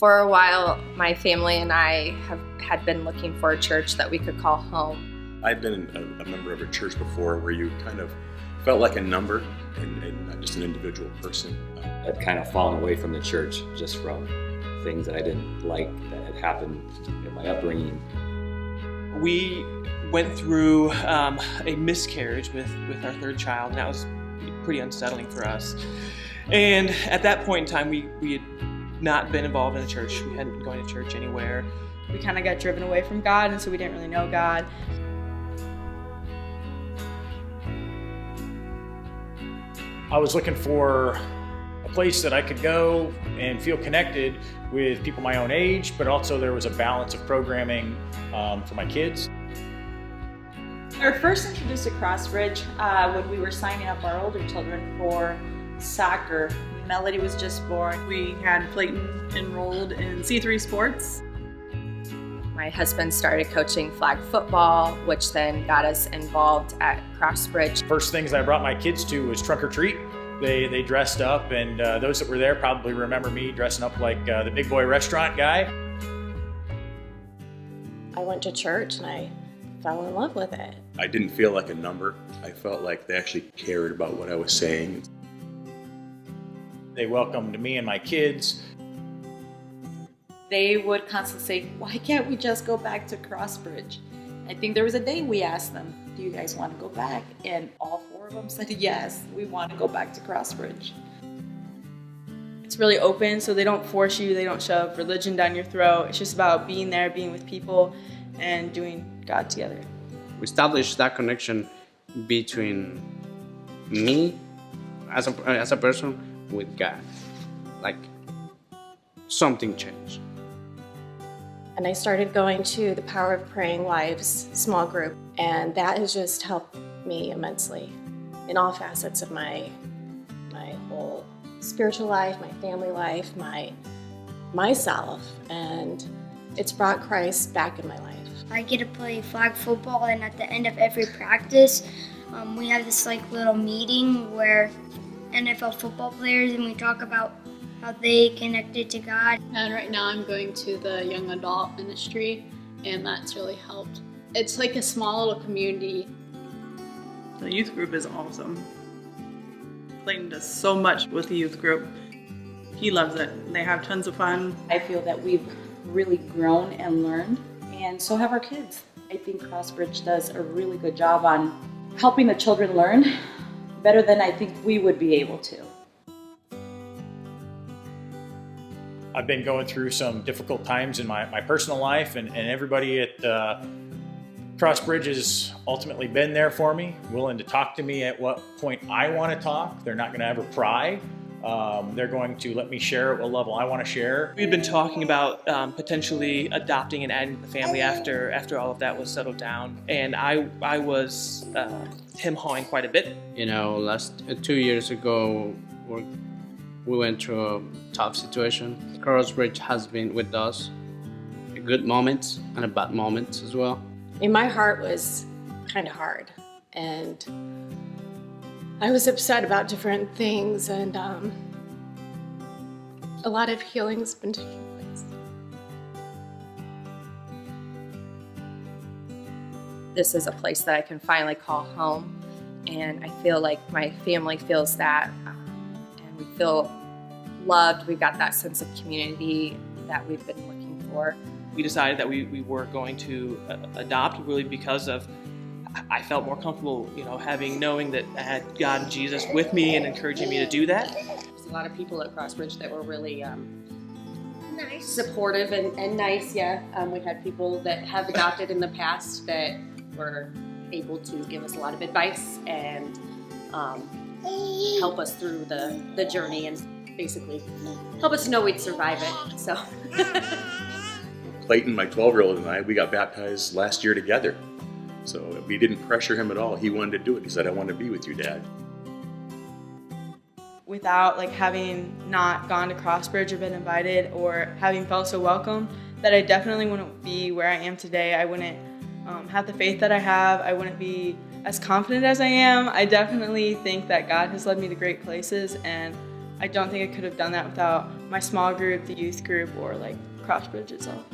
For a while, my family and I had been looking for a church that we could call home. I've been a member of a church before where you kind of felt like a number and not just an individual person. I'd kind of fallen away from the church just from things that I didn't like that had happened in my upbringing. We went through a miscarriage with our third child, and that was pretty unsettling for us. And at that point in time, we had not been involved in a church. We hadn't been going to church anywhere. We kind of got driven away from God, and so we didn't really know God. I was looking for a place that I could go and feel connected with people my own age, but also there was a balance of programming for my kids. We were first introduced to Crossbridge when we were signing up our older children for soccer. Melody was just born. We had Clayton enrolled in C3 sports. My husband started coaching flag football, which then got us involved at Crossbridge. First things I brought my kids to was trunk or treat. They dressed up, and those that were there probably remember me dressing up like the big boy restaurant guy. I went to church and I fell in love with it. I didn't feel like a number. I felt like they actually cared about what I was saying. They welcomed me and my kids. They would constantly say, why can't we just go back to Crossbridge? I think there was a day we asked them, do you guys want to go back? And all four of them said, yes, we want to go back to Crossbridge. It's really open, so they don't force you, they don't shove religion down your throat. It's just about being there, being with people, and doing God together. We established that connection between me as a person with God. Like, something changed. And I started going to the Power of Praying Wives small group, and that has just helped me immensely in all facets of my whole spiritual life, my family life, myself, and it's brought Christ back in my life. I get to play flag football, and at the end of every practice, we have this little meeting where NFL football players, and we talk about how they connected to God. And right now I'm going to the young adult ministry, and that's really helped. It's like a small little community. The youth group is awesome. Clayton does so much with the youth group. He loves it. They have tons of fun. I feel that we've really grown and learned, and so have our kids. I think Crossbridge does a really good job on helping the children learn better than I think we would be able to. I've been going through some difficult times in my personal life, and everybody at Crossbridge has ultimately been there for me, willing to talk to me at what point I want to talk. They're not going to ever pry. They're going to let me share at what level I want to share. We've been talking about potentially adopting and adding to the family after all of that was settled down, and I was hem-hawing quite a bit. You know, last 2 years ago, we went through a tough situation. Crossbridge has been with us, good moments and bad moments as well. My heart was kind of hard, and I was upset about different things, and a lot of healing's been taking place. This is a place that I can finally call home, and I feel like my family feels that, and we feel loved. We've got that sense of community that we've been looking for. We decided that we were going to adopt really because of I felt more comfortable, knowing that I had God and Jesus with me and encouraging me to do that. There's a lot of people at Crossbridge that were really nice, supportive, and nice. Yeah, we had people that have adopted in the past that were able to give us a lot of advice and help us through the journey and basically help us know we'd survive it. So. Clayton, my 12-year-old, and I, we got baptized last year together. So we didn't pressure him at all. He wanted to do it. He said, I want to be with you, Dad. Without having not gone to Crossbridge or been invited or having felt so welcome, that I definitely wouldn't be where I am today. I wouldn't have the faith that I have. I wouldn't be as confident as I am. I definitely think that God has led me to great places, and I don't think I could have done that without my small group, the youth group, or like Crossbridge itself.